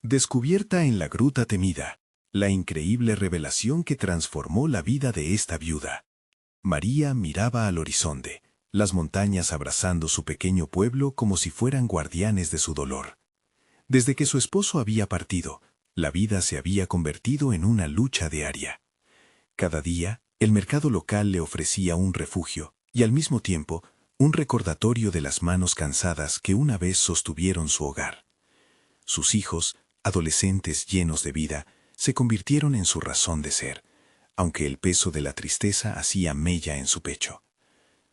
Descubierta en la gruta temida, la increíble revelación que transformó la vida de esta viuda. María miraba al horizonte, las montañas abrazando su pequeño pueblo como si fueran guardianes de su dolor. Desde que su esposo había partido, la vida se había convertido en una lucha diaria. Cada día, el mercado local le ofrecía un refugio y al mismo tiempo, un recordatorio de las manos cansadas que una vez sostuvieron su hogar. Sus hijos, adolescentes llenos de vida, se convirtieron en su razón de ser, aunque el peso de la tristeza hacía mella en su pecho.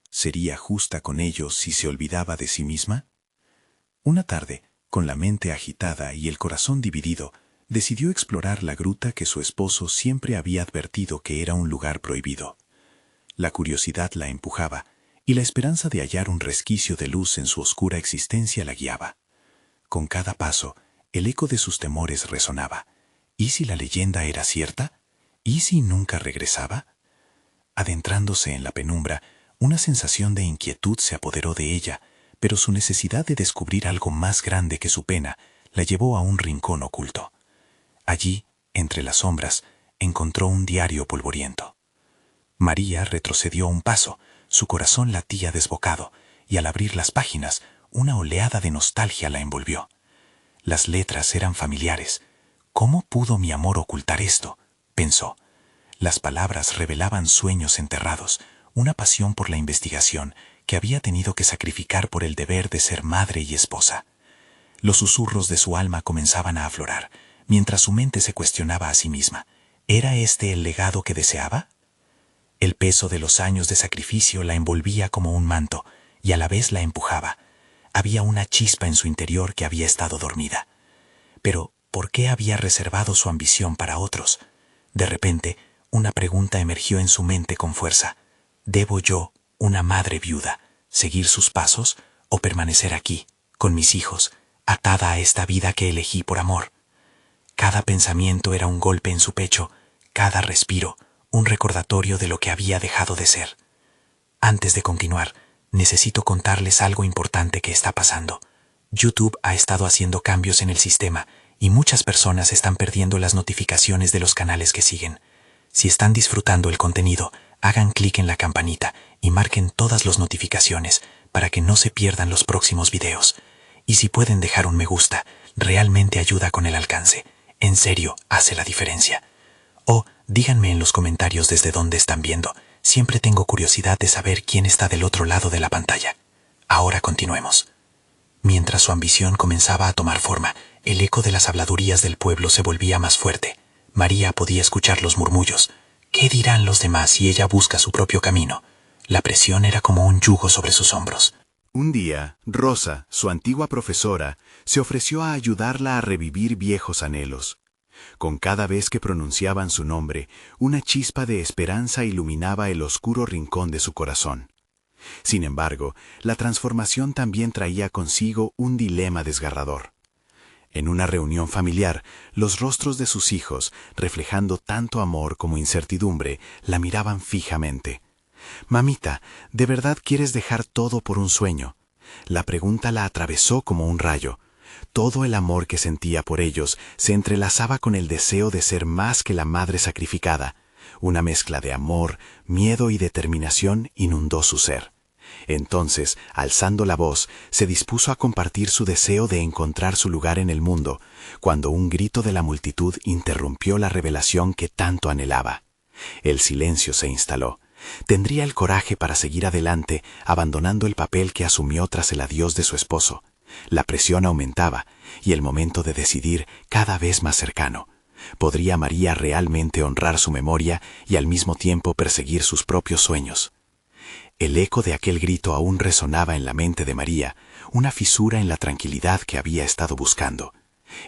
¿Sería justa con ellos si se olvidaba de sí misma? Una tarde, con la mente agitada y el corazón dividido, decidió explorar la gruta que su esposo siempre había advertido que era un lugar prohibido. La curiosidad la empujaba, y la esperanza de hallar un resquicio de luz en su oscura existencia la guiaba. Con cada paso, el eco de sus temores resonaba. ¿Y si la leyenda era cierta? ¿Y si nunca regresaba? Adentrándose en la penumbra, una sensación de inquietud se apoderó de ella, pero su necesidad de descubrir algo más grande que su pena la llevó a un rincón oculto. Allí, entre las sombras, encontró un diario polvoriento. María retrocedió un paso, su corazón latía desbocado, y al abrir las páginas, una oleada de nostalgia la envolvió. Las letras eran familiares. ¿Cómo pudo mi amor ocultar esto?, pensó. Las palabras revelaban sueños enterrados, una pasión por la investigación que había tenido que sacrificar por el deber de ser madre y esposa. Los susurros de su alma comenzaban a aflorar, mientras su mente se cuestionaba a sí misma. ¿Era este el legado que deseaba? El peso de los años de sacrificio la envolvía como un manto y a la vez la empujaba. Había una chispa en su interior que había estado dormida. Pero, ¿por qué había reservado su ambición para otros? De repente, una pregunta emergió en su mente con fuerza. ¿Debo yo, una madre viuda, seguir sus pasos o permanecer aquí, con mis hijos, atada a esta vida que elegí por amor? Cada pensamiento era un golpe en su pecho, cada respiro, un recordatorio de lo que había dejado de ser. Antes de continuar, necesito contarles algo importante que está pasando. YouTube ha estado haciendo cambios en el sistema y muchas personas están perdiendo las notificaciones de los canales que siguen. Si están disfrutando el contenido, hagan clic en la campanita y marquen todas las notificaciones para que no se pierdan los próximos videos. Y si pueden dejar un me gusta, realmente ayuda con el alcance. En serio, hace la diferencia. O díganme en los comentarios desde dónde están viendo. Siempre tengo curiosidad de saber quién está del otro lado de la pantalla. Ahora continuemos. Mientras su ambición comenzaba a tomar forma, el eco de las habladurías del pueblo se volvía más fuerte. María podía escuchar los murmullos. ¿Qué dirán los demás si ella busca su propio camino? La presión era como un yugo sobre sus hombros. Un día, Rosa, su antigua profesora, se ofreció a ayudarla a revivir viejos anhelos. Con cada vez que pronunciaban su nombre, una chispa de esperanza iluminaba el oscuro rincón de su corazón. Sin embargo, la transformación también traía consigo un dilema desgarrador. En una reunión familiar, los rostros de sus hijos, reflejando tanto amor como incertidumbre, la miraban fijamente. «Mamita, ¿de verdad quieres dejar todo por un sueño?». La pregunta la atravesó como un rayo. Todo el amor que sentía por ellos se entrelazaba con el deseo de ser más que la madre sacrificada. Una mezcla de amor, miedo y determinación inundó su ser. Entonces, alzando la voz, se dispuso a compartir su deseo de encontrar su lugar en el mundo, cuando un grito de la multitud interrumpió la revelación que tanto anhelaba. El silencio se instaló. Tendría el coraje para seguir adelante, abandonando el papel que asumió tras el adiós de su esposo. La presión aumentaba, y el momento de decidir cada vez más cercano. ¿Podría María realmente honrar su memoria y al mismo tiempo perseguir sus propios sueños? El eco de aquel grito aún resonaba en la mente de María, una fisura en la tranquilidad que había estado buscando.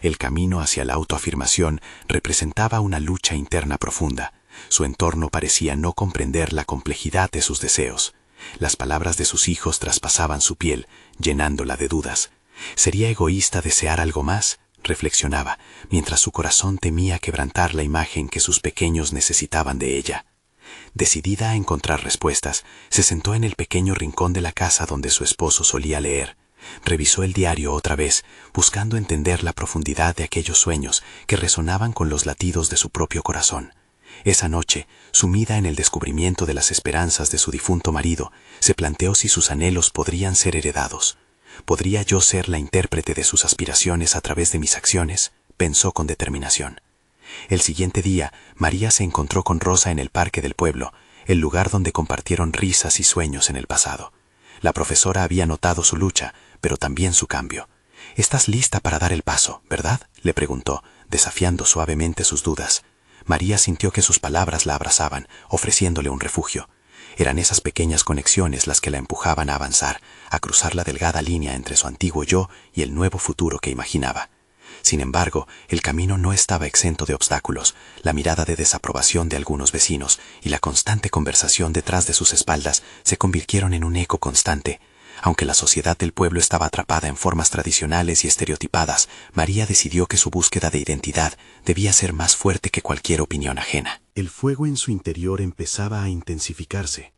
El camino hacia la autoafirmación representaba una lucha interna profunda. Su entorno parecía no comprender la complejidad de sus deseos. Las palabras de sus hijos traspasaban su piel, llenándola de dudas. ¿Sería egoísta desear algo más?, reflexionaba, mientras su corazón temía quebrantar la imagen que sus pequeños necesitaban de ella. Decidida a encontrar respuestas, se sentó en el pequeño rincón de la casa donde su esposo solía leer. Revisó el diario otra vez, buscando entender la profundidad de aquellos sueños que resonaban con los latidos de su propio corazón. Esa noche, sumida en el descubrimiento de las esperanzas de su difunto marido, se planteó si sus anhelos podrían ser heredados. ¿Podría yo ser la intérprete de sus aspiraciones a través de mis acciones?, pensó con determinación. El siguiente día, María se encontró con Rosa en el parque del pueblo, el lugar donde compartieron risas y sueños en el pasado. La profesora había notado su lucha, pero también su cambio. «¿Estás lista para dar el paso, verdad?», le preguntó, desafiando suavemente sus dudas. María sintió que sus palabras la abrazaban, ofreciéndole un refugio. Eran esas pequeñas conexiones las que la empujaban a avanzar, a cruzar la delgada línea entre su antiguo yo y el nuevo futuro que imaginaba. Sin embargo, el camino no estaba exento de obstáculos. La mirada de desaprobación de algunos vecinos y la constante conversación detrás de sus espaldas se convirtieron en un eco constante. Aunque la sociedad del pueblo estaba atrapada en formas tradicionales y estereotipadas, María decidió que su búsqueda de identidad debía ser más fuerte que cualquier opinión ajena. El fuego en su interior empezaba a intensificarse.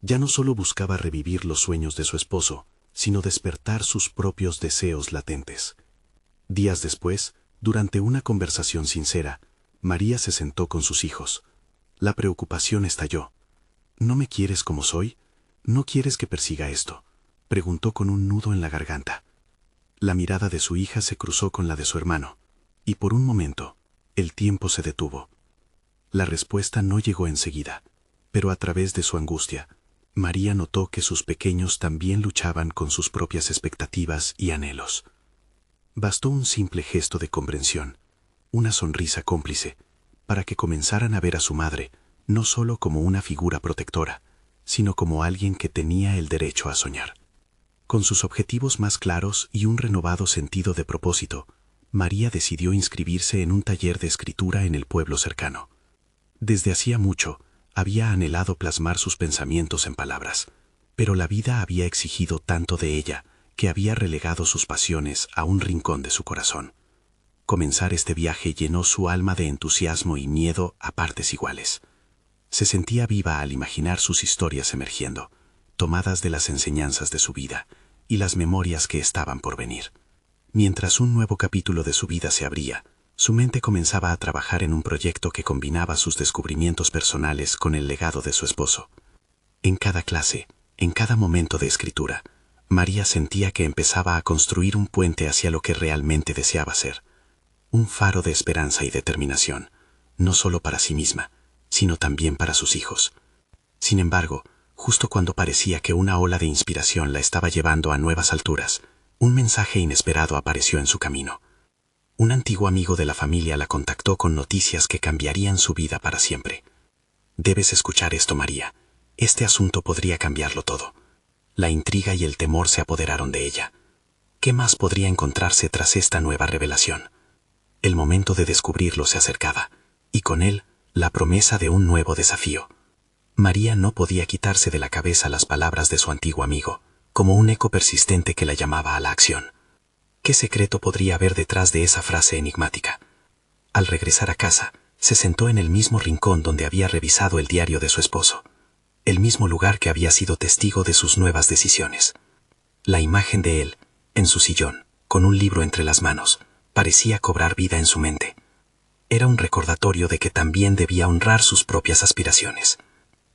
Ya no solo buscaba revivir los sueños de su esposo, sino despertar sus propios deseos latentes. Días después, durante una conversación sincera, María se sentó con sus hijos. La preocupación estalló. «¿No me quieres como soy? ¿No quieres que persiga esto?», preguntó con un nudo en la garganta. La mirada de su hija se cruzó con la de su hermano, y por un momento, el tiempo se detuvo. La respuesta no llegó enseguida, pero a través de su angustia, María notó que sus pequeños también luchaban con sus propias expectativas y anhelos. Bastó un simple gesto de comprensión, una sonrisa cómplice, para que comenzaran a ver a su madre no solo como una figura protectora, sino como alguien que tenía el derecho a soñar. Con sus objetivos más claros y un renovado sentido de propósito, María decidió inscribirse en un taller de escritura en el pueblo cercano. Desde hacía mucho, había anhelado plasmar sus pensamientos en palabras, pero la vida había exigido tanto de ella que había relegado sus pasiones a un rincón de su corazón. Comenzar este viaje llenó su alma de entusiasmo y miedo a partes iguales. Se sentía viva al imaginar sus historias emergiendo, tomadas de las enseñanzas de su vida y las memorias que estaban por venir. Mientras un nuevo capítulo de su vida se abría, su mente comenzaba a trabajar en un proyecto que combinaba sus descubrimientos personales con el legado de su esposo. En cada clase, en cada momento de escritura, María sentía que empezaba a construir un puente hacia lo que realmente deseaba ser. Un faro de esperanza y determinación, no solo para sí misma, sino también para sus hijos. Sin embargo, justo cuando parecía que una ola de inspiración la estaba llevando a nuevas alturas, un mensaje inesperado apareció en su camino. Un antiguo amigo de la familia la contactó con noticias que cambiarían su vida para siempre. «Debes escuchar esto, María. Este asunto podría cambiarlo todo». La intriga y el temor se apoderaron de ella. ¿Qué más podría encontrarse tras esta nueva revelación? El momento de descubrirlo se acercaba, y con él, la promesa de un nuevo desafío. María no podía quitarse de la cabeza las palabras de su antiguo amigo, como un eco persistente que la llamaba a la acción. ¿Qué secreto podría haber detrás de esa frase enigmática? Al regresar a casa, se sentó en el mismo rincón donde había revisado el diario de su esposo, el mismo lugar que había sido testigo de sus nuevas decisiones. La imagen de él, en su sillón, con un libro entre las manos, parecía cobrar vida en su mente. Era un recordatorio de que también debía honrar sus propias aspiraciones.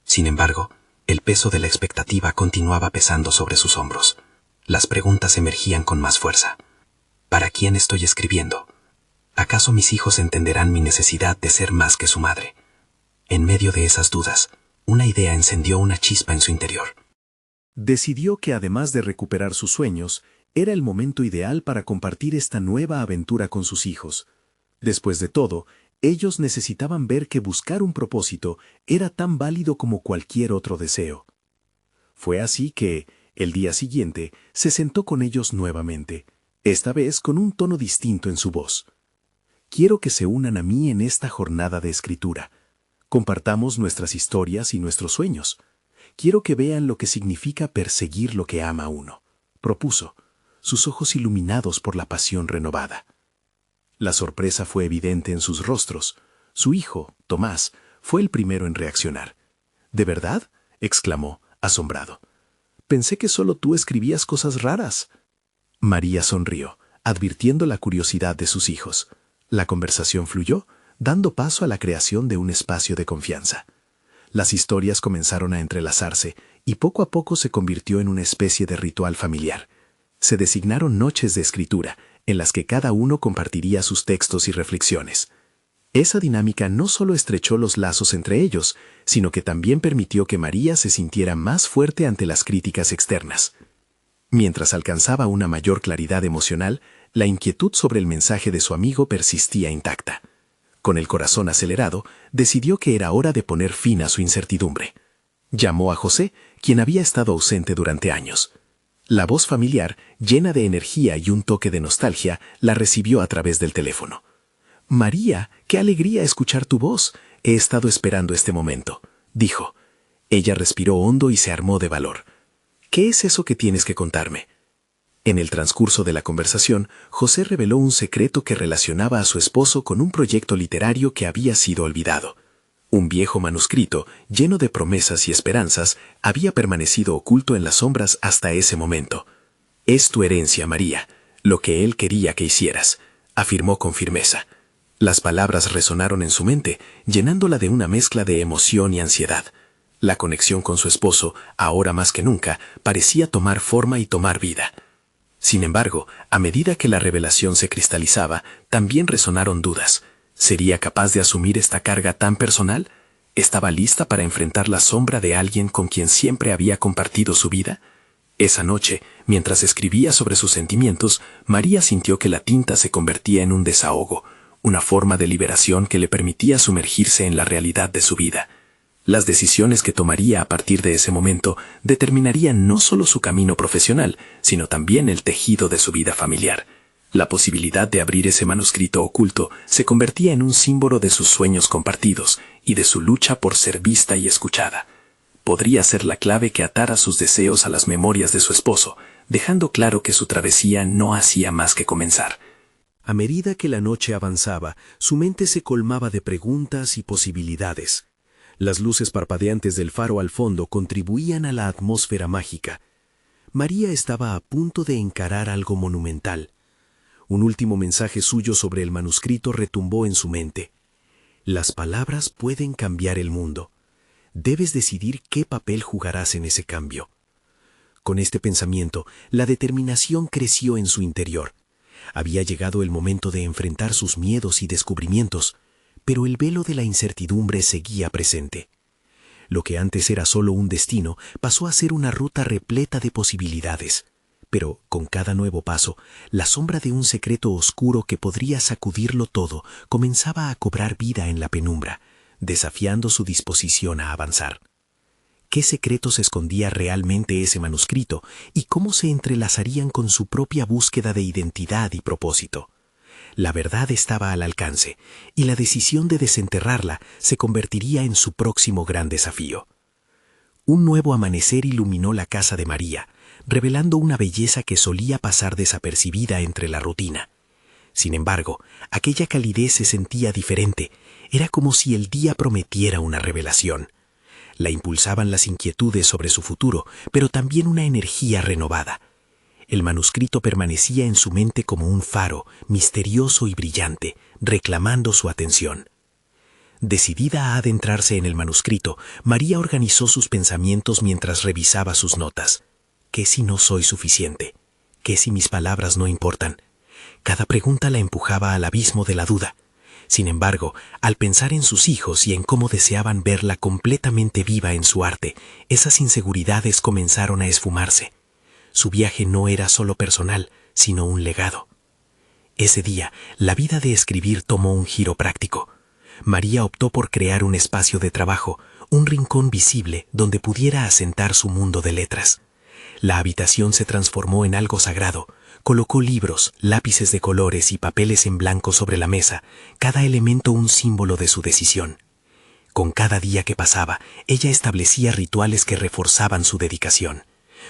Sin embargo, el peso de la expectativa continuaba pesando sobre sus hombros. Las preguntas emergían con más fuerza. ¿Para quién estoy escribiendo? ¿Acaso mis hijos entenderán mi necesidad de ser más que su madre? En medio de esas dudas, una idea encendió una chispa en su interior. Decidió que además de recuperar sus sueños, era el momento ideal para compartir esta nueva aventura con sus hijos. Después de todo, ellos necesitaban ver que buscar un propósito era tan válido como cualquier otro deseo. Fue así que, el día siguiente, se sentó con ellos nuevamente, esta vez con un tono distinto en su voz. «Quiero que se unan a mí en esta jornada de escritura. Compartamos nuestras historias y nuestros sueños. Quiero que vean lo que significa perseguir lo que ama uno», propuso, sus ojos iluminados por la pasión renovada. La sorpresa fue evidente en sus rostros. Su hijo, Tomás, fue el primero en reaccionar. «¿De verdad?», exclamó, asombrado. «Pensé que solo tú escribías cosas raras». María sonrió, advirtiendo la curiosidad de sus hijos. La conversación fluyó, dando paso a la creación de un espacio de confianza. Las historias comenzaron a entrelazarse y poco a poco se convirtió en una especie de ritual familiar. Se designaron noches de escritura, en las que cada uno compartiría sus textos y reflexiones. Esa dinámica no solo estrechó los lazos entre ellos, sino que también permitió que María se sintiera más fuerte ante las críticas externas. Mientras alcanzaba una mayor claridad emocional, la inquietud sobre el mensaje de su amigo persistía intacta. Con el corazón acelerado, decidió que era hora de poner fin a su incertidumbre. Llamó a José, quien había estado ausente durante años. La voz familiar, llena de energía y un toque de nostalgia, la recibió a través del teléfono. «María, qué alegría escuchar tu voz. He estado esperando este momento», dijo. Ella respiró hondo y se armó de valor. «¿Qué es eso que tienes que contarme?». En el transcurso de la conversación, José reveló un secreto que relacionaba a su esposo con un proyecto literario que había sido olvidado. Un viejo manuscrito, lleno de promesas y esperanzas, había permanecido oculto en las sombras hasta ese momento. «Es tu herencia, María, lo que él quería que hicieras», afirmó con firmeza. Las palabras resonaron en su mente, llenándola de una mezcla de emoción y ansiedad. La conexión con su esposo, ahora más que nunca, parecía tomar forma y tomar vida. Sin embargo, a medida que la revelación se cristalizaba, también resonaron dudas. ¿Sería capaz de asumir esta carga tan personal? ¿Estaba lista para enfrentar la sombra de alguien con quien siempre había compartido su vida? Esa noche, mientras escribía sobre sus sentimientos, María sintió que la tinta se convertía en un desahogo, una forma de liberación que le permitía sumergirse en la realidad de su vida. Las decisiones que tomaría a partir de ese momento determinarían no solo su camino profesional, sino también el tejido de su vida familiar. La posibilidad de abrir ese manuscrito oculto se convertía en un símbolo de sus sueños compartidos y de su lucha por ser vista y escuchada. Podría ser la clave que atara sus deseos a las memorias de su esposo, dejando claro que su travesía no hacía más que comenzar. A medida que la noche avanzaba, su mente se colmaba de preguntas y posibilidades. Las luces parpadeantes del faro al fondo contribuían a la atmósfera mágica. María estaba a punto de encarar algo monumental. Un último mensaje suyo sobre el manuscrito retumbó en su mente. Las palabras pueden cambiar el mundo. Debes decidir qué papel jugarás en ese cambio. Con este pensamiento, la determinación creció en su interior. Había llegado el momento de enfrentar sus miedos y descubrimientos, pero el velo de la incertidumbre seguía presente. Lo que antes era solo un destino pasó a ser una ruta repleta de posibilidades. Pero con cada nuevo paso, la sombra de un secreto oscuro que podría sacudirlo todo comenzaba a cobrar vida en la penumbra, desafiando su disposición a avanzar. ¿Qué secretos escondía realmente ese manuscrito y cómo se entrelazarían con su propia búsqueda de identidad y propósito? La verdad estaba al alcance, y la decisión de desenterrarla se convertiría en su próximo gran desafío. Un nuevo amanecer iluminó la casa de María, revelando una belleza que solía pasar desapercibida entre la rutina. Sin embargo, aquella calidez se sentía diferente, era como si el día prometiera una revelación. La impulsaban las inquietudes sobre su futuro, pero también una energía renovada. El manuscrito permanecía en su mente como un faro, misterioso y brillante, reclamando su atención. Decidida a adentrarse en el manuscrito, María organizó sus pensamientos mientras revisaba sus notas. ¿Qué si no soy suficiente? ¿Qué si mis palabras no importan? Cada pregunta la empujaba al abismo de la duda. Sin embargo, al pensar en sus hijos y en cómo deseaban verla completamente viva en su arte, esas inseguridades comenzaron a esfumarse. Su viaje no era solo personal, sino un legado. Ese día, la vida de escribir tomó un giro práctico. María optó por crear un espacio de trabajo, un rincón visible donde pudiera asentar su mundo de letras. La habitación se transformó en algo sagrado. Colocó libros, lápices de colores y papeles en blanco sobre la mesa, cada elemento un símbolo de su decisión. Con cada día que pasaba, ella establecía rituales que reforzaban su dedicación.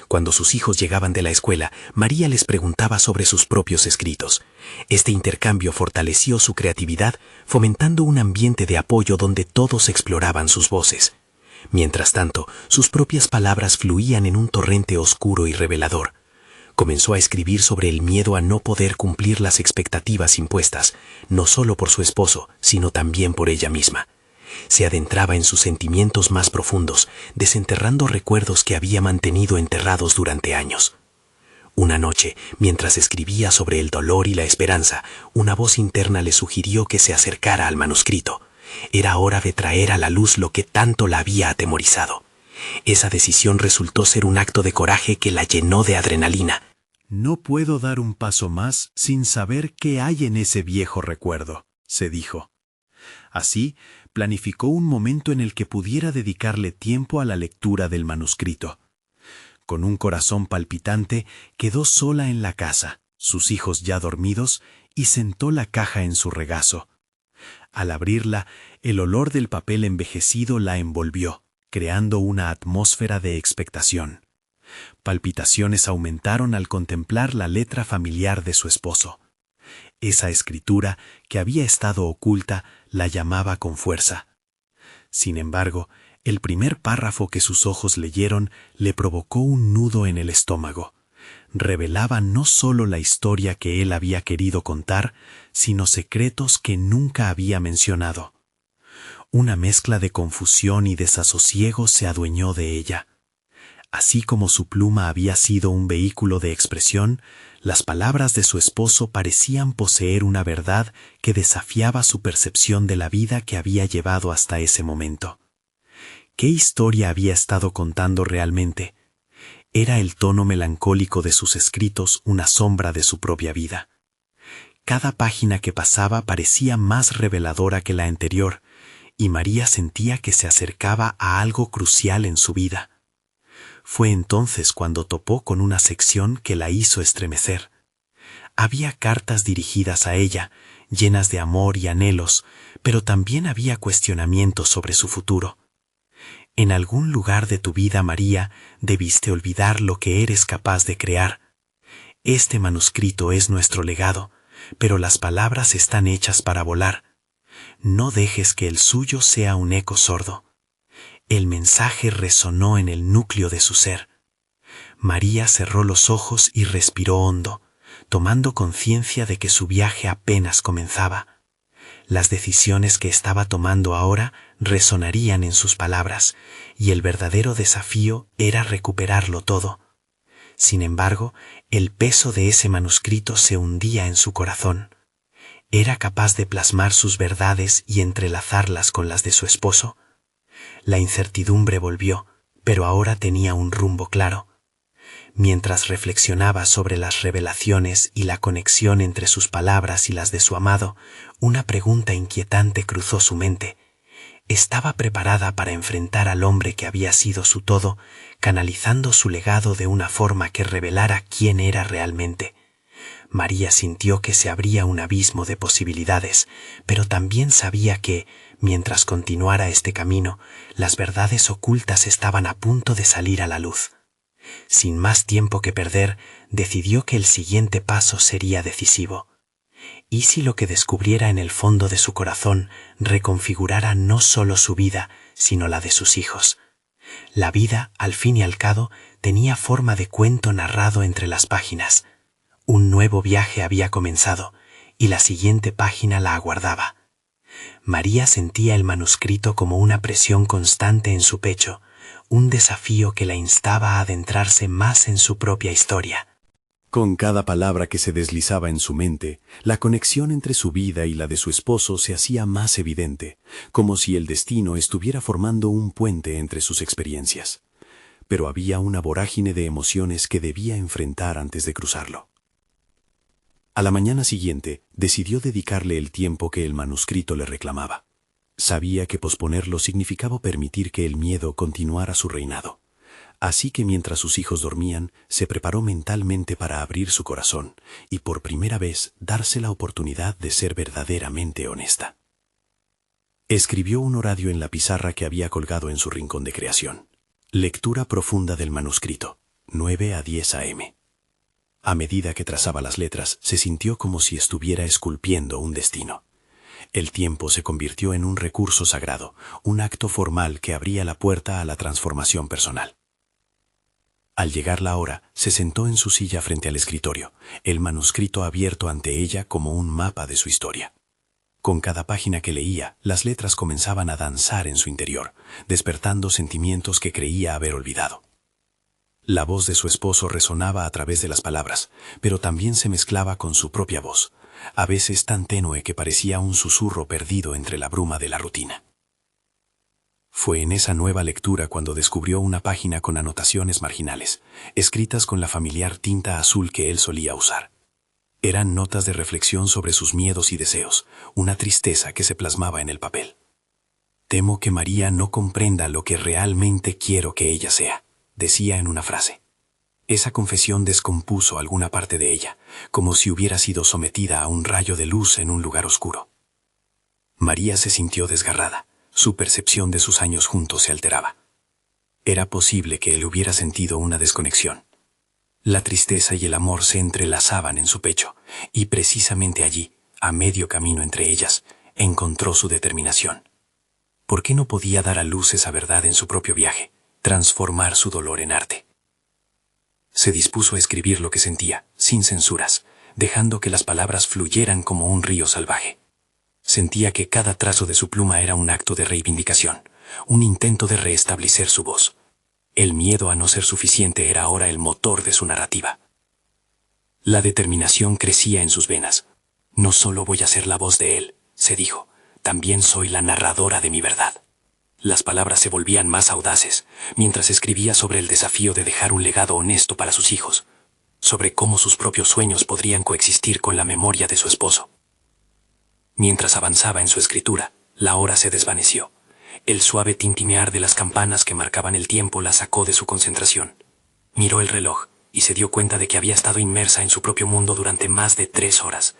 Cuando sus hijos llegaban de la escuela, María les preguntaba sobre sus propios escritos. Este intercambio fortaleció su creatividad, fomentando un ambiente de apoyo donde todos exploraban sus voces. Mientras tanto, sus propias palabras fluían en un torrente oscuro y revelador. Comenzó a escribir sobre el miedo a no poder cumplir las expectativas impuestas, no solo por su esposo, sino también por ella misma. Se adentraba en sus sentimientos más profundos, desenterrando recuerdos que había mantenido enterrados durante años. Una noche, mientras escribía sobre el dolor y la esperanza, una voz interna le sugirió que se acercara al manuscrito. Era hora de traer a la luz lo que tanto la había atemorizado. Esa decisión resultó ser un acto de coraje que la llenó de adrenalina. No puedo dar un paso más sin saber qué hay en ese viejo recuerdo, se dijo. Así, planificó un momento en el que pudiera dedicarle tiempo a la lectura del manuscrito. Con un corazón palpitante, quedó sola en la casa, sus hijos ya dormidos, y sentó la caja en su regazo. Al abrirla, el olor del papel envejecido la envolvió, creando una atmósfera de expectación. Palpitaciones aumentaron al contemplar la letra familiar de su esposo. Esa escritura, que había estado oculta, la llamaba con fuerza. Sin embargo, el primer párrafo que sus ojos leyeron le provocó un nudo en el estómago. Revelaba no solo la historia que él había querido contar, sino secretos que nunca había mencionado. Una mezcla de confusión y desasosiego se adueñó de ella. Así como su pluma había sido un vehículo de expresión, las palabras de su esposo parecían poseer una verdad que desafiaba su percepción de la vida que había llevado hasta ese momento. ¿Qué historia había estado contando realmente? ¿Era el tono melancólico de sus escritos una sombra de su propia vida? Cada página que pasaba parecía más reveladora que la anterior, y María sentía que se acercaba a algo crucial en su vida. Fue entonces cuando topó con una sección que la hizo estremecer. Había cartas dirigidas a ella, llenas de amor y anhelos, pero también había cuestionamientos sobre su futuro. En algún lugar de tu vida, María, debiste olvidar lo que eres capaz de crear. Este manuscrito es nuestro legado, pero las palabras están hechas para volar. No dejes que el suyo sea un eco sordo. El mensaje resonó en el núcleo de su ser. María cerró los ojos y respiró hondo, tomando conciencia de que su viaje apenas comenzaba. Las decisiones que estaba tomando ahora resonarían en sus palabras, y el verdadero desafío era recuperarlo todo. Sin embargo, el peso de ese manuscrito se hundía en su corazón. ¿Era capaz de plasmar sus verdades y entrelazarlas con las de su esposo? La incertidumbre volvió, pero ahora tenía un rumbo claro. Mientras reflexionaba sobre las revelaciones y la conexión entre sus palabras y las de su amado, una pregunta inquietante cruzó su mente. ¿Estaba preparada para enfrentar al hombre que había sido su todo, canalizando su legado de una forma que revelara quién era realmente? María sintió que se abría un abismo de posibilidades, pero también sabía que, mientras continuara este camino, las verdades ocultas estaban a punto de salir a la luz. Sin más tiempo que perder, decidió que el siguiente paso sería decisivo. ¿Y si lo que descubriera en el fondo de su corazón reconfigurara no solo su vida, sino la de sus hijos? La vida, al fin y al cabo, tenía forma de cuento narrado entre las páginas. Un nuevo viaje había comenzado, y la siguiente página la aguardaba. María sentía el manuscrito como una presión constante en su pecho, un desafío que la instaba a adentrarse más en su propia historia. Con cada palabra que se deslizaba en su mente, la conexión entre su vida y la de su esposo se hacía más evidente, como si el destino estuviera formando un puente entre sus experiencias. Pero había una vorágine de emociones que debía enfrentar antes de cruzarlo. A la mañana siguiente, decidió dedicarle el tiempo que el manuscrito le reclamaba. Sabía que posponerlo significaba permitir que el miedo continuara su reinado. Así que mientras sus hijos dormían, se preparó mentalmente para abrir su corazón y por primera vez darse la oportunidad de ser verdaderamente honesta. Escribió un horario en la pizarra que había colgado en su rincón de creación. Lectura profunda del manuscrito, 9 a 10 a.m. A medida que trazaba las letras, se sintió como si estuviera esculpiendo un destino. El tiempo se convirtió en un recurso sagrado, un acto formal que abría la puerta a la transformación personal. Al llegar la hora, se sentó en su silla frente al escritorio, el manuscrito abierto ante ella como un mapa de su historia. Con cada página que leía, las letras comenzaban a danzar en su interior, despertando sentimientos que creía haber olvidado. La voz de su esposo resonaba a través de las palabras, pero también se mezclaba con su propia voz, a veces tan tenue que parecía un susurro perdido entre la bruma de la rutina. Fue en esa nueva lectura cuando descubrió una página con anotaciones marginales, escritas con la familiar tinta azul que él solía usar. Eran notas de reflexión sobre sus miedos y deseos, una tristeza que se plasmaba en el papel. Temo que María no comprenda lo que realmente quiero que ella sea, decía en una frase. Esa confesión descompuso alguna parte de ella, como si hubiera sido sometida a un rayo de luz en un lugar oscuro. María se sintió desgarrada, su percepción de sus años juntos se alteraba. Era posible que él hubiera sentido una desconexión. La tristeza y el amor se entrelazaban en su pecho, y precisamente allí, a medio camino entre ellas, encontró su determinación. ¿Por qué no podía dar a luz esa verdad en su propio viaje, transformar su dolor en arte? Se dispuso a escribir lo que sentía, sin censuras, dejando que las palabras fluyeran como un río salvaje. Sentía que cada trazo de su pluma era un acto de reivindicación, un intento de restablecer su voz. El miedo a no ser suficiente era ahora el motor de su narrativa. La determinación crecía en sus venas. No solo voy a ser la voz de él, se dijo, también soy la narradora de mi verdad. Las palabras se volvían más audaces, mientras escribía sobre el desafío de dejar un legado honesto para sus hijos, sobre cómo sus propios sueños podrían coexistir con la memoria de su esposo. Mientras avanzaba en su escritura, la hora se desvaneció. El suave tintinear de las campanas que marcaban el tiempo la sacó de su concentración. Miró el reloj y se dio cuenta de que había estado inmersa en su propio mundo durante más de 3 horas.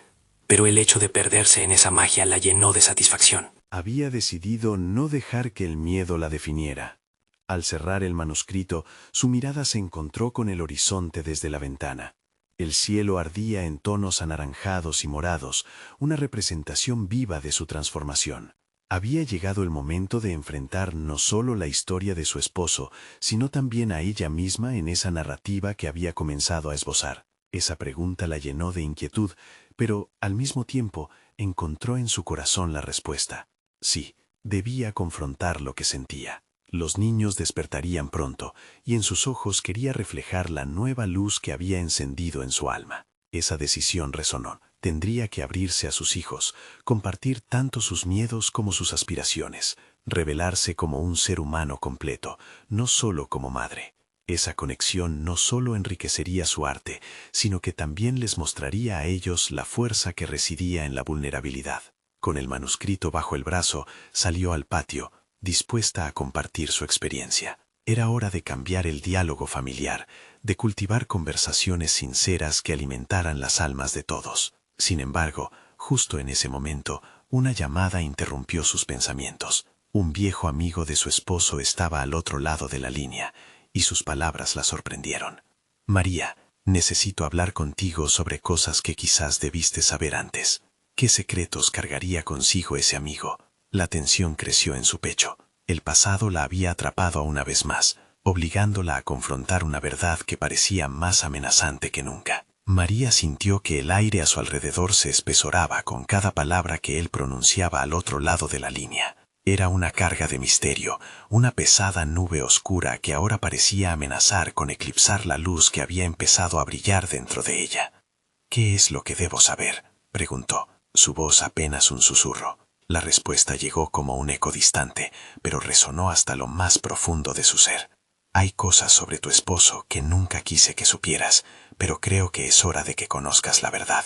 Pero el hecho de perderse en esa magia la llenó de satisfacción. Había decidido no dejar que el miedo la definiera. Al cerrar el manuscrito, su mirada se encontró con el horizonte desde la ventana. El cielo ardía en tonos anaranjados y morados, una representación viva de su transformación. Había llegado el momento de enfrentar no solo la historia de su esposo, sino también a ella misma en esa narrativa que había comenzado a esbozar. Esa pregunta la llenó de inquietud, pero, al mismo tiempo, encontró en su corazón la respuesta. Sí, debía confrontar lo que sentía. Los niños despertarían pronto, y en sus ojos quería reflejar la nueva luz que había encendido en su alma. Esa decisión resonó. Tendría que abrirse a sus hijos, compartir tanto sus miedos como sus aspiraciones, revelarse como un ser humano completo, no solo como madre. Esa conexión no solo enriquecería su arte, sino que también les mostraría a ellos la fuerza que residía en la vulnerabilidad. Con el manuscrito bajo el brazo, salió al patio, dispuesta a compartir su experiencia. Era hora de cambiar el diálogo familiar, de cultivar conversaciones sinceras que alimentaran las almas de todos. Sin embargo, justo en ese momento, una llamada interrumpió sus pensamientos. Un viejo amigo de su esposo estaba al otro lado de la línea, y sus palabras la sorprendieron. «María, necesito hablar contigo sobre cosas que quizás debiste saber antes». ¿Qué secretos cargaría consigo ese amigo? La tensión creció en su pecho. El pasado la había atrapado una vez más, obligándola a confrontar una verdad que parecía más amenazante que nunca. María sintió que el aire a su alrededor se espesoraba con cada palabra que él pronunciaba al otro lado de la línea. Era una carga de misterio, una pesada nube oscura que ahora parecía amenazar con eclipsar la luz que había empezado a brillar dentro de ella. «¿Qué es lo que debo saber?», preguntó, su voz apenas un susurro. La respuesta llegó como un eco distante, pero resonó hasta lo más profundo de su ser. «Hay cosas sobre tu esposo que nunca quise que supieras, pero creo que es hora de que conozcas la verdad.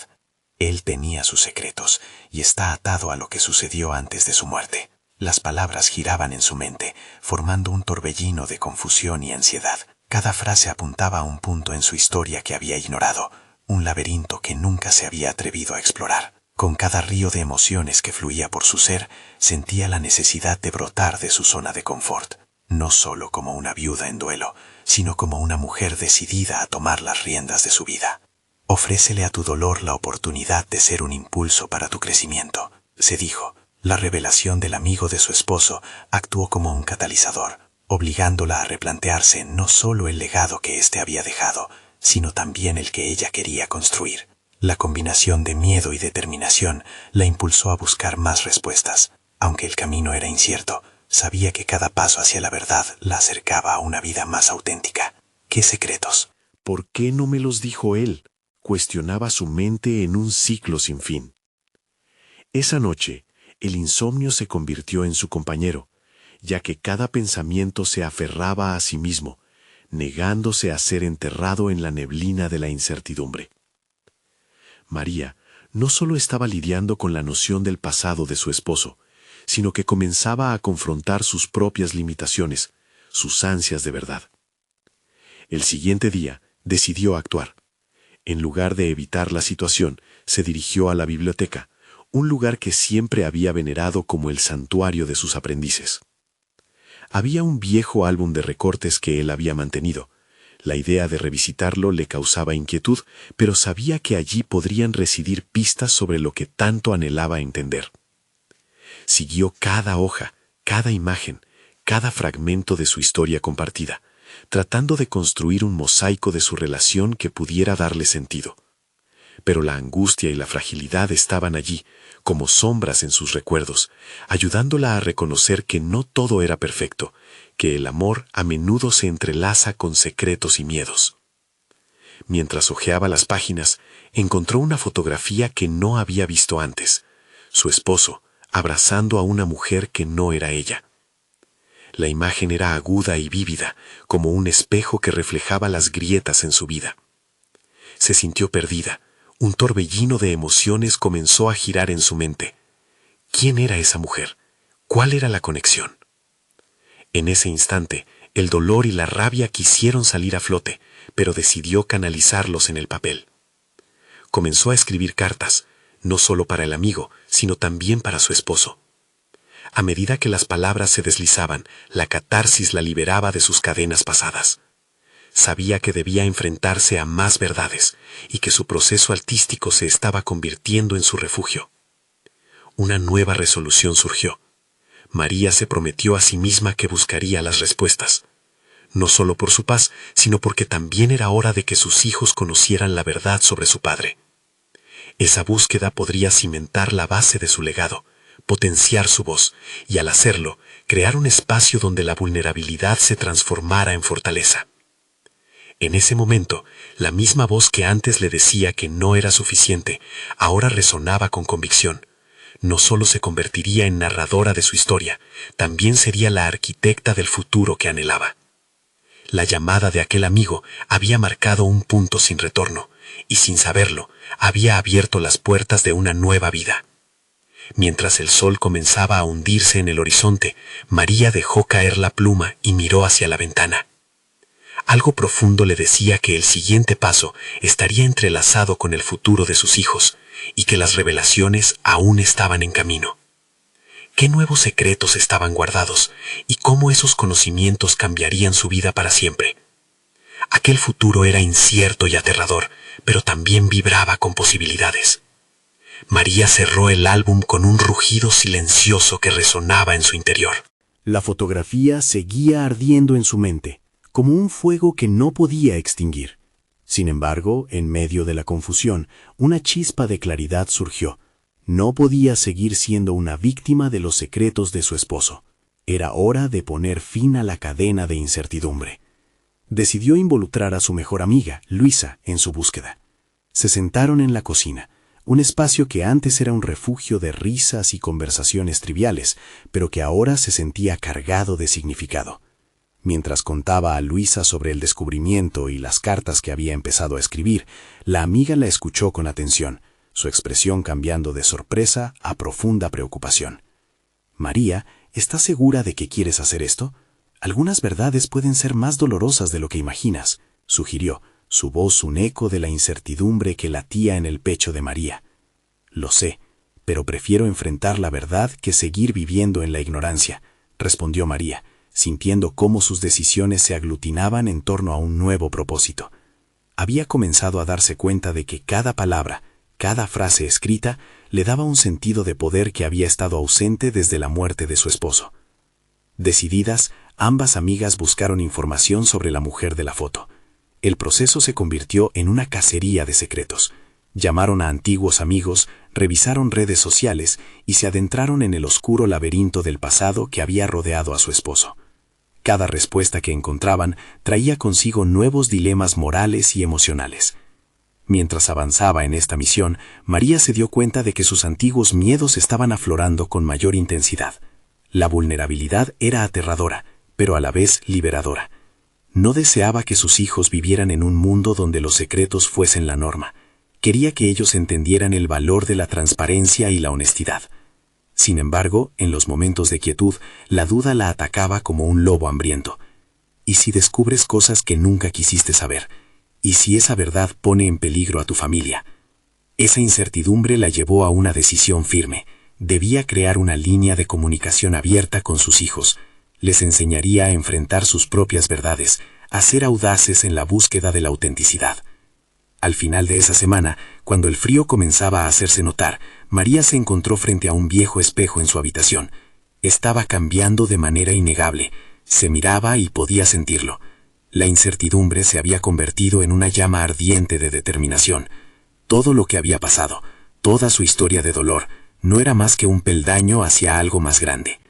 Él tenía sus secretos y está atado a lo que sucedió antes de su muerte». Las palabras giraban en su mente, formando un torbellino de confusión y ansiedad. Cada frase apuntaba a un punto en su historia que había ignorado, un laberinto que nunca se había atrevido a explorar. Con cada río de emociones que fluía por su ser, sentía la necesidad de brotar de su zona de confort, no solo como una viuda en duelo, sino como una mujer decidida a tomar las riendas de su vida. «Ofrécele a tu dolor la oportunidad de ser un impulso para tu crecimiento», se dijo. La revelación del amigo de su esposo actuó como un catalizador. obligándola a replantearse no solo el legado que éste había dejado, sino también el que ella quería construir. La combinación de miedo y determinación la impulsó a buscar más respuestas. Aunque el camino era incierto, sabía que cada paso hacia la verdad la acercaba a una vida más auténtica. ¿Qué secretos? ¿Por qué no me los dijo él? Cuestionaba su mente en un ciclo sin fin. Esa noche, el insomnio se convirtió en su compañero, ya que cada pensamiento se aferraba a sí mismo, negándose a ser enterrado en la neblina de la incertidumbre. María no solo estaba lidiando con la noción del pasado de su esposo, sino que comenzaba a confrontar sus propias limitaciones, sus ansias de verdad. El siguiente día decidió actuar. En lugar de evitar la situación, se dirigió a la biblioteca, un lugar que siempre había venerado como el santuario de sus aprendices. Había un viejo álbum de recortes que él había mantenido. La idea de revisitarlo le causaba inquietud, pero sabía que allí podrían residir pistas sobre lo que tanto anhelaba entender. Siguió cada hoja, cada imagen, cada fragmento de su historia compartida, tratando de construir un mosaico de su relación que pudiera darle sentido. Pero la angustia y la fragilidad estaban allí, como sombras en sus recuerdos, ayudándola a reconocer que no todo era perfecto, que el amor a menudo se entrelaza con secretos y miedos. Mientras hojeaba las páginas, encontró una fotografía que no había visto antes, su esposo, abrazando a una mujer que no era ella. La imagen era aguda y vívida, como un espejo que reflejaba las grietas en su vida. Se sintió perdida. Un torbellino de emociones comenzó a girar en su mente. ¿Quién era esa mujer? ¿Cuál era la conexión? En ese instante, el dolor y la rabia quisieron salir a flote, pero decidió canalizarlos en el papel. Comenzó a escribir cartas, no solo para el amigo, sino también para su esposo. A medida que las palabras se deslizaban, la catarsis la liberaba de sus cadenas pasadas. Sabía que debía enfrentarse a más verdades y que su proceso artístico se estaba convirtiendo en su refugio. Una nueva resolución surgió. María se prometió a sí misma que buscaría las respuestas, no solo por su paz, sino porque también era hora de que sus hijos conocieran la verdad sobre su padre. Esa búsqueda podría cimentar la base de su legado, potenciar su voz y, al hacerlo, crear un espacio donde la vulnerabilidad se transformara en fortaleza. En ese momento, la misma voz que antes le decía que no era suficiente, ahora resonaba con convicción. No solo se convertiría en narradora de su historia, también sería la arquitecta del futuro que anhelaba. La llamada de aquel amigo había marcado un punto sin retorno, y sin saberlo, había abierto las puertas de una nueva vida. Mientras el sol comenzaba a hundirse en el horizonte, María dejó caer la pluma y miró hacia la ventana. Algo profundo le decía que el siguiente paso estaría entrelazado con el futuro de sus hijos y que las revelaciones aún estaban en camino. ¿Qué nuevos secretos estaban guardados y cómo esos conocimientos cambiarían su vida para siempre? Aquel futuro era incierto y aterrador, pero también vibraba con posibilidades. María cerró el álbum con un rugido silencioso que resonaba en su interior. La fotografía seguía ardiendo en su mente, como un fuego que no podía extinguir. Sin embargo, en medio de la confusión, una chispa de claridad surgió. No podía seguir siendo una víctima de los secretos de su esposo. Era hora de poner fin a la cadena de incertidumbre. Decidió involucrar a su mejor amiga, Luisa, en su búsqueda. Se sentaron en la cocina, un espacio que antes era un refugio de risas y conversaciones triviales, pero que ahora se sentía cargado de significado. Mientras contaba a Luisa sobre el descubrimiento y las cartas que había empezado a escribir, la amiga la escuchó con atención, su expresión cambiando de sorpresa a profunda preocupación. «María, ¿estás segura de que quieres hacer esto? Algunas verdades pueden ser más dolorosas de lo que imaginas», sugirió, su voz un eco de la incertidumbre que latía en el pecho de María. «Lo sé, pero prefiero enfrentar la verdad que seguir viviendo en la ignorancia», respondió María, sintiendo cómo sus decisiones se aglutinaban en torno a un nuevo propósito. Había comenzado a darse cuenta de que cada palabra, cada frase escrita, le daba un sentido de poder que había estado ausente desde la muerte de su esposo. Decididas, Ambas amigas buscaron información sobre la mujer de la foto. El proceso se convirtió en una cacería de secretos. Llamaron a antiguos amigos, revisaron redes sociales y se adentraron en el oscuro laberinto del pasado que había rodeado a su esposo. Cada respuesta que encontraban traía consigo nuevos dilemas morales y emocionales. Mientras avanzaba en esta misión, María se dio cuenta de que sus antiguos miedos estaban aflorando con mayor intensidad. La vulnerabilidad era aterradora, pero a la vez liberadora. No deseaba que sus hijos vivieran en un mundo donde los secretos fuesen la norma. Quería que ellos entendieran el valor de la transparencia y la honestidad. Sin embargo, en los momentos de quietud, la duda la atacaba como un lobo hambriento. ¿Y si descubres cosas que nunca quisiste saber? ¿Y si esa verdad pone en peligro a tu familia? Esa incertidumbre la llevó a una decisión firme. Debía crear una línea de comunicación abierta con sus hijos. Les enseñaría a enfrentar sus propias verdades, a ser audaces en la búsqueda de la autenticidad. Al final de esa semana, cuando el frío comenzaba a hacerse notar, María se encontró frente a un viejo espejo en su habitación. Estaba cambiando de manera innegable. Se miraba y podía sentirlo. La incertidumbre se había convertido en una llama ardiente de determinación. Todo lo que había pasado, toda su historia de dolor, no era más que un peldaño hacia algo más grande.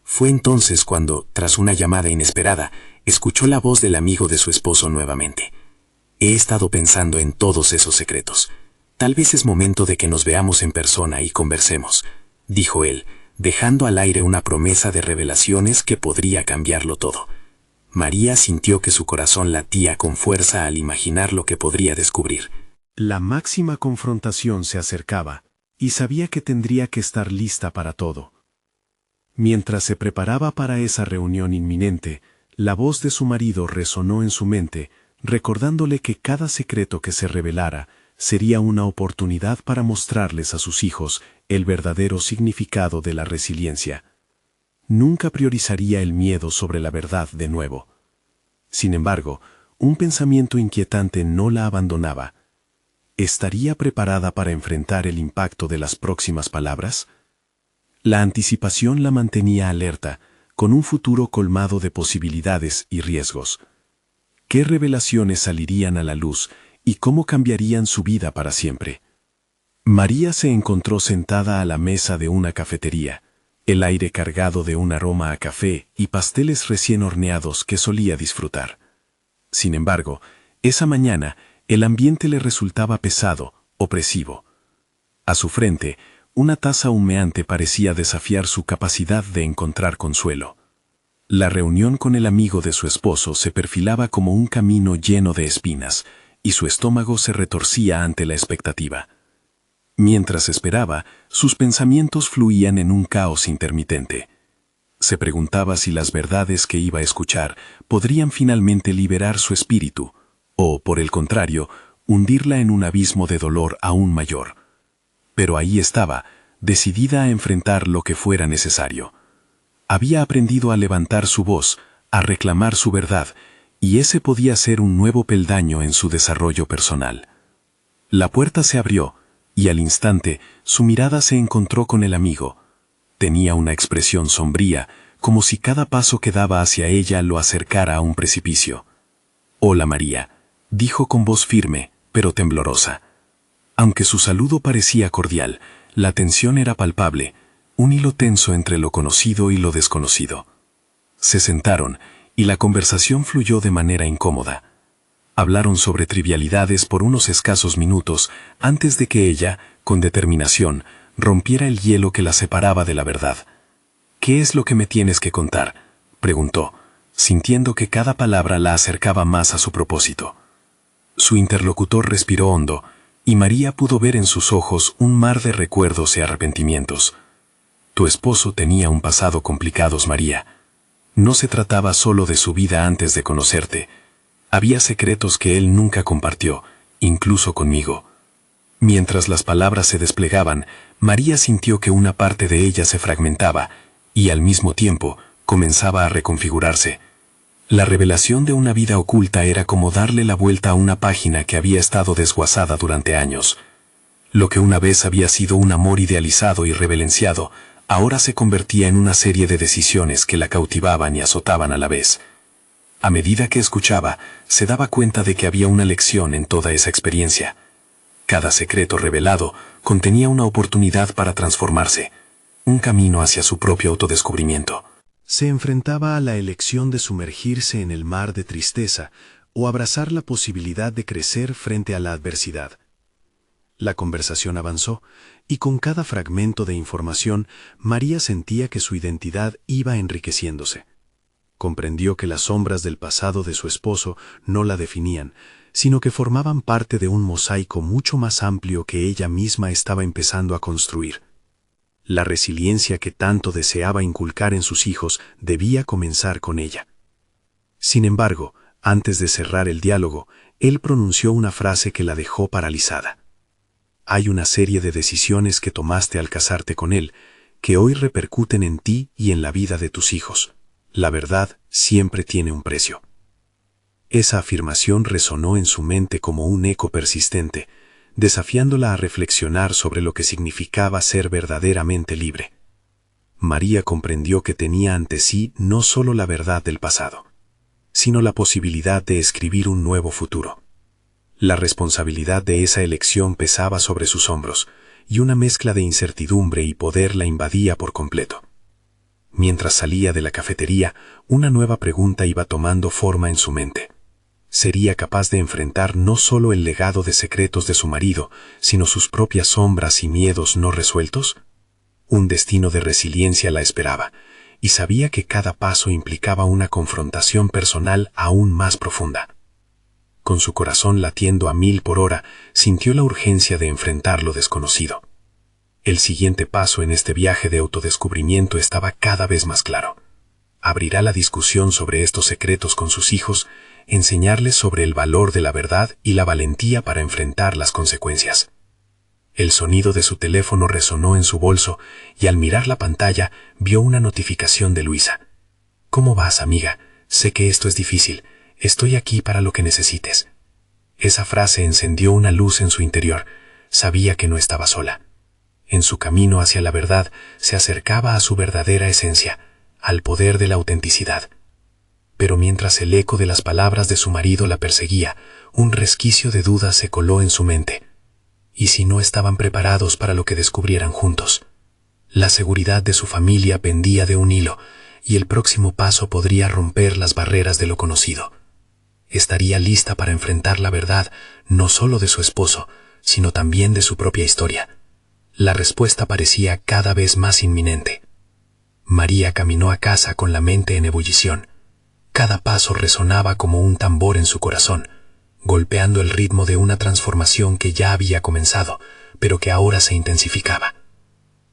Fue entonces cuando, tras una llamada inesperada, escuchó la voz del amigo de su esposo nuevamente. He estado pensando en todos esos secretos. Tal vez es momento de que nos veamos en persona y conversemos, dijo él, dejando al aire una promesa de revelaciones que podría cambiarlo todo. María sintió que su corazón latía con fuerza al imaginar lo que podría descubrir. La máxima confrontación se acercaba, y sabía que tendría que estar lista para todo. Mientras se preparaba para esa reunión inminente, la voz de su marido resonó en su mente, recordándole que cada secreto que se revelara sería una oportunidad para mostrarles a sus hijos el verdadero significado de la resiliencia. Nunca priorizaría el miedo sobre la verdad de nuevo. Sin embargo, un pensamiento inquietante no la abandonaba. ¿Estaría preparada para enfrentar el impacto de las próximas palabras? La anticipación la mantenía alerta, con un futuro colmado de posibilidades y riesgos. ¿Qué revelaciones salirían a la luz y cómo cambiarían su vida para siempre? María se encontró sentada a la mesa de una cafetería, el aire cargado de un aroma a café y pasteles recién horneados que solía disfrutar. Sin embargo, esa mañana el ambiente le resultaba pesado, opresivo. A su frente, una taza humeante parecía desafiar su capacidad de encontrar consuelo. La reunión con el amigo de su esposo se perfilaba como un camino lleno de espinas, y su estómago se retorcía ante la expectativa. Mientras esperaba, sus pensamientos fluían en un caos intermitente. Se preguntaba si las verdades que iba a escuchar podrían finalmente liberar su espíritu, o, por el contrario, hundirla en un abismo de dolor aún mayor. Pero ahí estaba, decidida a enfrentar lo que fuera necesario. Había aprendido a levantar su voz, a reclamar su verdad, y ese podía ser un nuevo peldaño en su desarrollo personal. La puerta se abrió, y al instante su mirada se encontró con el amigo. Tenía una expresión sombría, como si cada paso que daba hacia ella lo acercara a un precipicio. «Hola María», dijo con voz firme, pero temblorosa. Aunque su saludo parecía cordial, la tensión era palpable, un hilo tenso entre lo conocido y lo desconocido. Se sentaron, y la conversación fluyó de manera incómoda. Hablaron sobre trivialidades por unos escasos minutos antes de que ella, con determinación, rompiera el hielo que la separaba de la verdad. «¿Qué es lo que me tienes que contar?», preguntó, sintiendo que cada palabra la acercaba más a su propósito. Su interlocutor respiró hondo, y María pudo ver en sus ojos un mar de recuerdos y arrepentimientos. «Tu esposo tenía un pasado complicado, María. No se trataba solo de su vida antes de conocerte. Había secretos que él nunca compartió, incluso conmigo». Mientras las palabras se desplegaban, María sintió que una parte de ella se fragmentaba y, al mismo tiempo, comenzaba a reconfigurarse. La revelación de una vida oculta era como darle la vuelta a una página que había estado desguazada durante años. Lo que una vez había sido un amor idealizado y reverenciado, ahora se convertía en una serie de decisiones que la cautivaban y azotaban a la vez. A medida que escuchaba, se daba cuenta de que había una lección en toda esa experiencia. Cada secreto revelado contenía una oportunidad para transformarse, un camino hacia su propio autodescubrimiento. Se enfrentaba a la elección de sumergirse en el mar de tristeza o abrazar la posibilidad de crecer frente a la adversidad. La conversación avanzó, y con cada fragmento de información, María sentía que su identidad iba enriqueciéndose. Comprendió que las sombras del pasado de su esposo no la definían, sino que formaban parte de un mosaico mucho más amplio que ella misma estaba empezando a construir. La resiliencia que tanto deseaba inculcar en sus hijos debía comenzar con ella. Sin embargo, antes de cerrar el diálogo, él pronunció una frase que la dejó paralizada. Hay una serie de decisiones que tomaste al casarte con él, que hoy repercuten en ti y en la vida de tus hijos. La verdad siempre tiene un precio. Esa afirmación resonó en su mente como un eco persistente, desafiándola a reflexionar sobre lo que significaba ser verdaderamente libre. María comprendió que tenía ante sí no solo la verdad del pasado, sino la posibilidad de escribir un nuevo futuro. La responsabilidad de esa elección pesaba sobre sus hombros, y una mezcla de incertidumbre y poder la invadía por completo. Mientras salía de la cafetería, una nueva pregunta iba tomando forma en su mente. ¿Sería capaz de enfrentar no solo el legado de secretos de su marido, sino sus propias sombras y miedos no resueltos? Un destino de resiliencia la esperaba, y sabía que cada paso implicaba una confrontación personal aún más profunda. Con su corazón latiendo a 1000 por hora, sintió la urgencia de enfrentar lo desconocido. El siguiente paso en este viaje de autodescubrimiento estaba cada vez más claro. Abrirá la discusión sobre estos secretos con sus hijos, enseñarles sobre el valor de la verdad y la valentía para enfrentar las consecuencias. El sonido de su teléfono resonó en su bolso y al mirar la pantalla vio una notificación de Luisa. «¿Cómo vas, amiga? Sé que esto es difícil. Estoy aquí para lo que necesites». Esa frase encendió una luz en su interior. Sabía que no estaba sola. En su camino hacia la verdad se acercaba a su verdadera esencia, al poder de la autenticidad. Pero mientras el eco de las palabras de su marido la perseguía, un resquicio de duda se coló en su mente. ¿Y si no estaban preparados para lo que descubrieran juntos? La seguridad de su familia pendía de un hilo, y el próximo paso podría romper las barreras de lo conocido. Estaría lista para enfrentar la verdad, no solo de su esposo, sino también de su propia historia. La respuesta parecía cada vez más inminente. María caminó a casa con la mente en ebullición. Cada paso resonaba como un tambor en su corazón, golpeando el ritmo de una transformación que ya había comenzado, pero que ahora se intensificaba.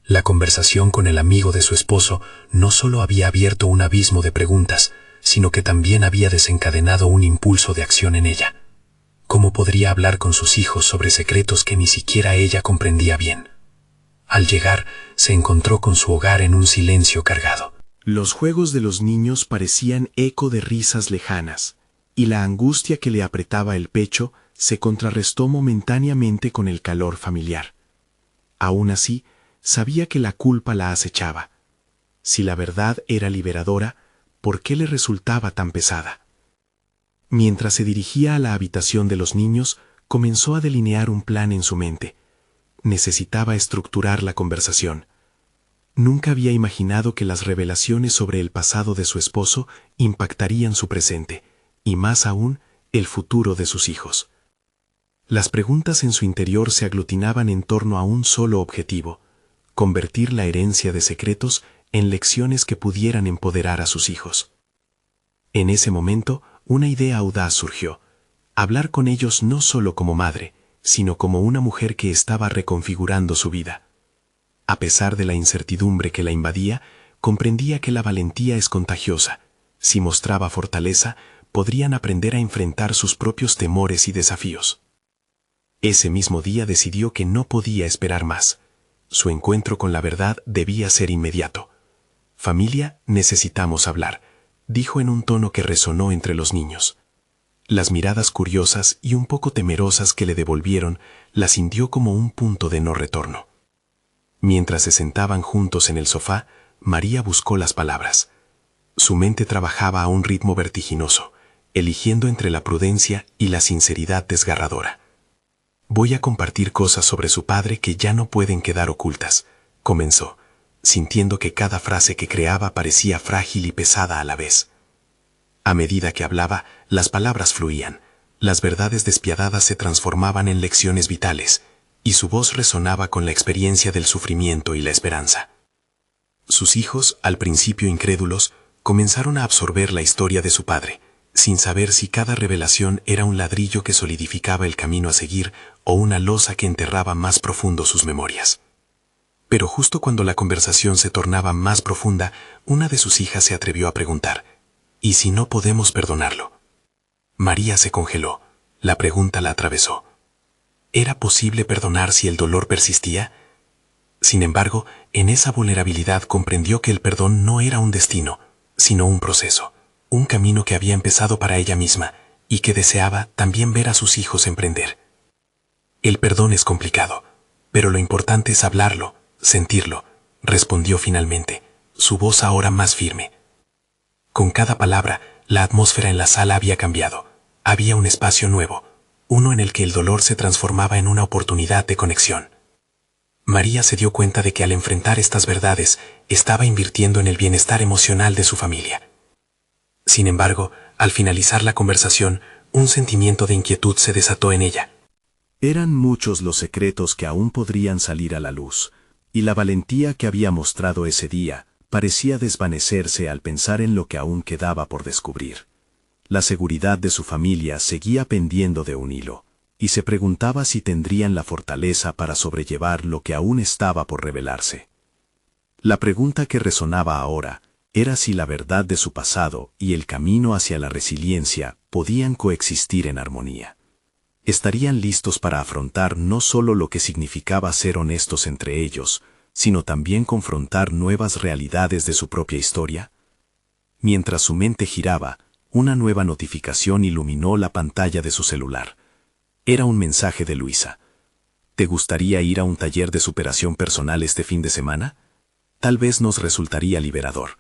La conversación con el amigo de su esposo no solo había abierto un abismo de preguntas, sino que también había desencadenado un impulso de acción en ella. ¿Cómo podría hablar con sus hijos sobre secretos que ni siquiera ella comprendía bien? Al llegar, se encontró con su hogar en un silencio cargado. Los juegos de los niños parecían eco de risas lejanas, y la angustia que le apretaba el pecho se contrarrestó momentáneamente con el calor familiar. Aún así, sabía que la culpa la acechaba. Si la verdad era liberadora, ¿por qué le resultaba tan pesada? Mientras se dirigía a la habitación de los niños, comenzó a delinear un plan en su mente. Necesitaba estructurar la conversación. Nunca había imaginado que las revelaciones sobre el pasado de su esposo impactarían su presente, y más aún, el futuro de sus hijos. Las preguntas en su interior se aglutinaban en torno a un solo objetivo: convertir la herencia de secretos en lecciones que pudieran empoderar a sus hijos. En ese momento, una idea audaz surgió: hablar con ellos no solo como madre, sino como una mujer que estaba reconfigurando su vida. A pesar de la incertidumbre que la invadía, comprendía que la valentía es contagiosa. Si mostraba fortaleza, podrían aprender a enfrentar sus propios temores y desafíos. Ese mismo día decidió que no podía esperar más. Su encuentro con la verdad debía ser inmediato. «Familia, necesitamos hablar», dijo en un tono que resonó entre los niños. Las miradas curiosas y un poco temerosas que le devolvieron la sintió como un punto de no retorno. Mientras se sentaban juntos en el sofá, María buscó las palabras. Su mente trabajaba a un ritmo vertiginoso, eligiendo entre la prudencia y la sinceridad desgarradora. Voy a compartir cosas sobre su padre que ya no pueden quedar ocultas, comenzó, sintiendo que cada frase que creaba parecía frágil y pesada a la vez. A medida que hablaba, las palabras fluían, las verdades despiadadas se transformaban en lecciones vitales, y su voz resonaba con la experiencia del sufrimiento y la esperanza. Sus hijos, al principio incrédulos, comenzaron a absorber la historia de su padre, sin saber si cada revelación era un ladrillo que solidificaba el camino a seguir o una losa que enterraba más profundo sus memorias. Pero justo cuando la conversación se tornaba más profunda, una de sus hijas se atrevió a preguntar, ¿y si no podemos perdonarlo? María se congeló, la pregunta la atravesó. ¿Era posible perdonar si el dolor persistía? Sin embargo, en esa vulnerabilidad comprendió que el perdón no era un destino, sino un proceso, un camino que había empezado para ella misma y que deseaba también ver a sus hijos emprender. El perdón es complicado, pero lo importante es hablarlo, sentirlo, respondió finalmente, su voz ahora más firme. Con cada palabra, la atmósfera en la sala había cambiado. Había un espacio nuevo, uno en el que el dolor se transformaba en una oportunidad de conexión. María se dio cuenta de que al enfrentar estas verdades estaba invirtiendo en el bienestar emocional de su familia. Sin embargo, al finalizar la conversación, un sentimiento de inquietud se desató en ella. Eran muchos los secretos que aún podrían salir a la luz, y la valentía que había mostrado ese día parecía desvanecerse al pensar en lo que aún quedaba por descubrir. La seguridad de su familia seguía pendiendo de un hilo, y se preguntaba si tendrían la fortaleza para sobrellevar lo que aún estaba por revelarse. La pregunta que resonaba ahora era si la verdad de su pasado y el camino hacia la resiliencia podían coexistir en armonía. ¿Estarían listos para afrontar no solo lo que significaba ser honestos entre ellos, sino también confrontar nuevas realidades de su propia historia? Mientras su mente giraba, una nueva notificación iluminó la pantalla de su celular. Era un mensaje de Luisa. ¿Te gustaría ir a un taller de superación personal este fin de semana? Tal vez nos resultaría liberador.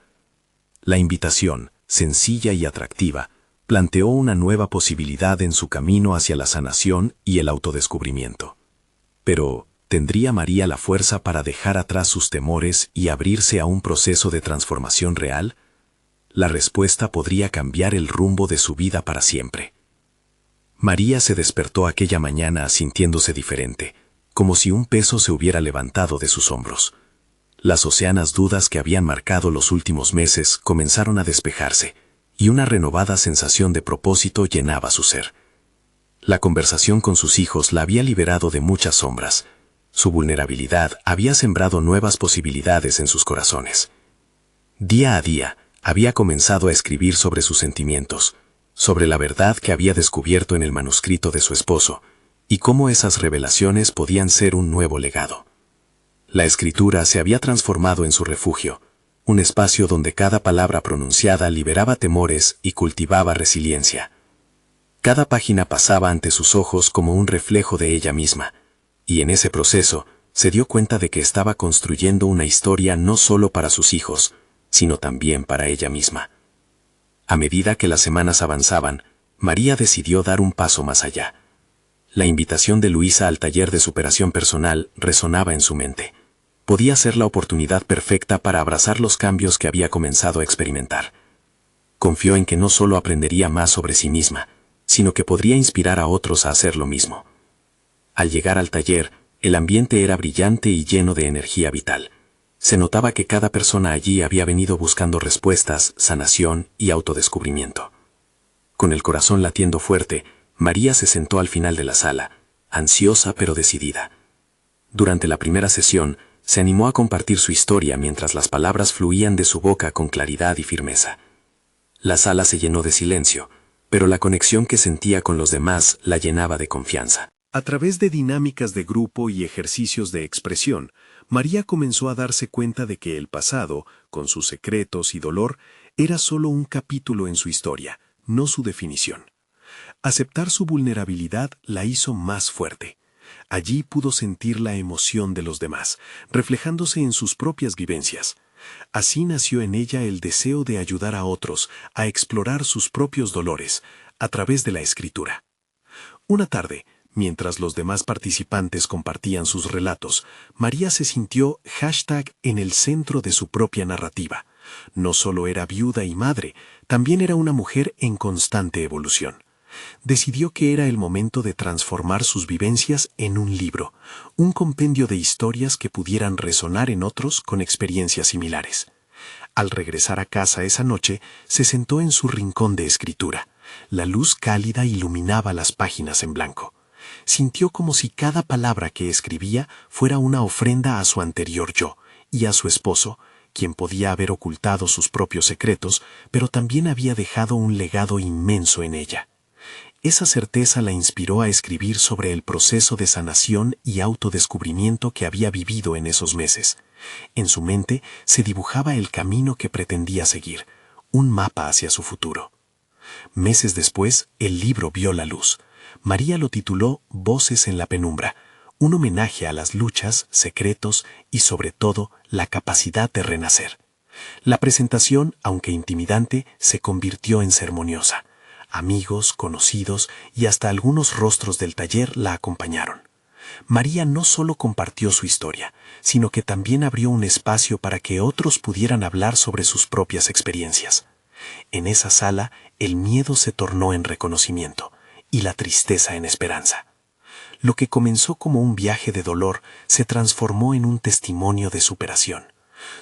La invitación, sencilla y atractiva, planteó una nueva posibilidad en su camino hacia la sanación y el autodescubrimiento. Pero, ¿tendría María la fuerza para dejar atrás sus temores y abrirse a un proceso de transformación real? La respuesta podría cambiar el rumbo de su vida para siempre. María se despertó aquella mañana sintiéndose diferente, como si un peso se hubiera levantado de sus hombros. Las océanas dudas que habían marcado los últimos meses comenzaron a despejarse, y una renovada sensación de propósito llenaba su ser. La conversación con sus hijos la había liberado de muchas sombras. Su vulnerabilidad había sembrado nuevas posibilidades en sus corazones. Día a día, había comenzado a escribir sobre sus sentimientos, sobre la verdad que había descubierto en el manuscrito de su esposo, y cómo esas revelaciones podían ser un nuevo legado. La escritura se había transformado en su refugio, un espacio donde cada palabra pronunciada liberaba temores y cultivaba resiliencia. Cada página pasaba ante sus ojos como un reflejo de ella misma, y en ese proceso se dio cuenta de que estaba construyendo una historia no solo para sus hijos, sino también para ella misma. A medida que las semanas avanzaban, María decidió dar un paso más allá. La invitación de Luisa al taller de superación personal resonaba en su mente. Podía ser la oportunidad perfecta para abrazar los cambios que había comenzado a experimentar. Confió en que no solo aprendería más sobre sí misma, sino que podría inspirar a otros a hacer lo mismo. Al llegar al taller, el ambiente era brillante y lleno de energía vital. Se notaba que cada persona allí había venido buscando respuestas, sanación y autodescubrimiento. Con el corazón latiendo fuerte, María se sentó al final de la sala, ansiosa pero decidida. Durante la primera sesión, se animó a compartir su historia mientras las palabras fluían de su boca con claridad y firmeza. La sala se llenó de silencio, pero la conexión que sentía con los demás la llenaba de confianza. A través de dinámicas de grupo y ejercicios de expresión, María comenzó a darse cuenta de que el pasado, con sus secretos y dolor, era solo un capítulo en su historia, no su definición. Aceptar su vulnerabilidad la hizo más fuerte. Allí pudo sentir la emoción de los demás, reflejándose en sus propias vivencias. Así nació en ella el deseo de ayudar a otros a explorar sus propios dolores a través de la escritura. Una tarde, mientras los demás participantes compartían sus relatos, María se sintió #, en el centro de su propia narrativa. No solo era viuda y madre, también era una mujer en constante evolución. Decidió que era el momento de transformar sus vivencias en un libro, un compendio de historias que pudieran resonar en otros con experiencias similares. Al regresar a casa esa noche, se sentó en su rincón de escritura. La luz cálida iluminaba las páginas en blanco. Sintió como si cada palabra que escribía fuera una ofrenda a su anterior yo y a su esposo, quien podía haber ocultado sus propios secretos, pero también había dejado un legado inmenso en ella. Esa certeza la inspiró a escribir sobre el proceso de sanación y autodescubrimiento que había vivido en esos meses. En su mente se dibujaba el camino que pretendía seguir, un mapa hacia su futuro. Meses después, el libro vio la luz. María lo tituló Voces en la penumbra, un homenaje a las luchas, secretos y, sobre todo, la capacidad de renacer. La presentación, aunque intimidante, se convirtió en ceremoniosa. Amigos, conocidos y hasta algunos rostros del taller la acompañaron. María no solo compartió su historia, sino que también abrió un espacio para que otros pudieran hablar sobre sus propias experiencias. En esa sala, el miedo se tornó en reconocimiento y la tristeza en esperanza. Lo que comenzó como un viaje de dolor se transformó en un testimonio de superación.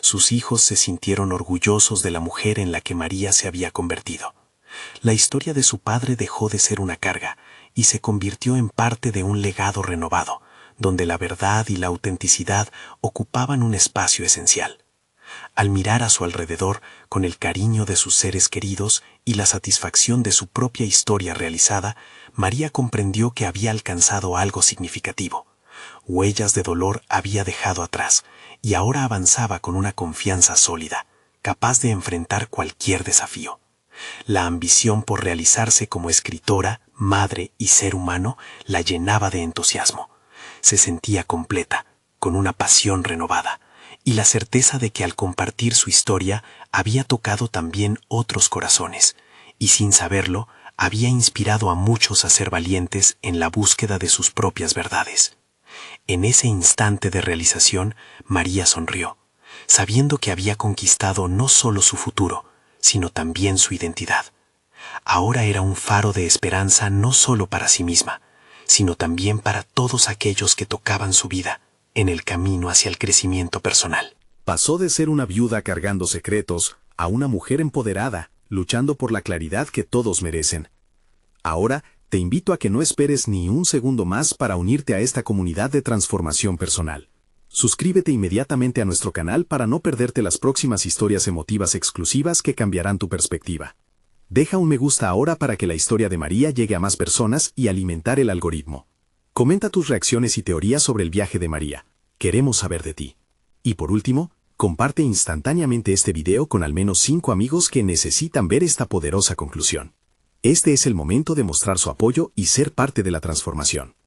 Sus hijos se sintieron orgullosos de la mujer en la que María se había convertido. La historia de su padre dejó de ser una carga y se convirtió en parte de un legado renovado, donde la verdad y la autenticidad ocupaban un espacio esencial. Al mirar a su alrededor, con el cariño de sus seres queridos y la satisfacción de su propia historia realizada, María comprendió que había alcanzado algo significativo. Huellas de dolor había dejado atrás y ahora avanzaba con una confianza sólida, capaz de enfrentar cualquier desafío. La ambición por realizarse como escritora, madre y ser humano la llenaba de entusiasmo. Se sentía completa, con una pasión renovada, y la certeza de que al compartir su historia había tocado también otros corazones, y sin saberlo, había inspirado a muchos a ser valientes en la búsqueda de sus propias verdades. En ese instante de realización, María sonrió, sabiendo que había conquistado no solo su futuro, sino también su identidad. Ahora era un faro de esperanza no solo para sí misma, sino también para todos aquellos que tocaban su vida en el camino hacia el crecimiento personal. Pasó de ser una viuda cargando secretos a una mujer empoderada, luchando por la claridad que todos merecen. Ahora, te invito a que no esperes ni un segundo más para unirte a esta comunidad de transformación personal. Suscríbete inmediatamente a nuestro canal para no perderte las próximas historias emotivas exclusivas que cambiarán tu perspectiva. Deja un me gusta ahora para que la historia de María llegue a más personas y alimentar el algoritmo. Comenta tus reacciones y teorías sobre el viaje de María. Queremos saber de ti. Y por último, comparte instantáneamente este video con al menos 5 amigos que necesitan ver esta poderosa conclusión. Este es el momento de mostrar su apoyo y ser parte de la transformación.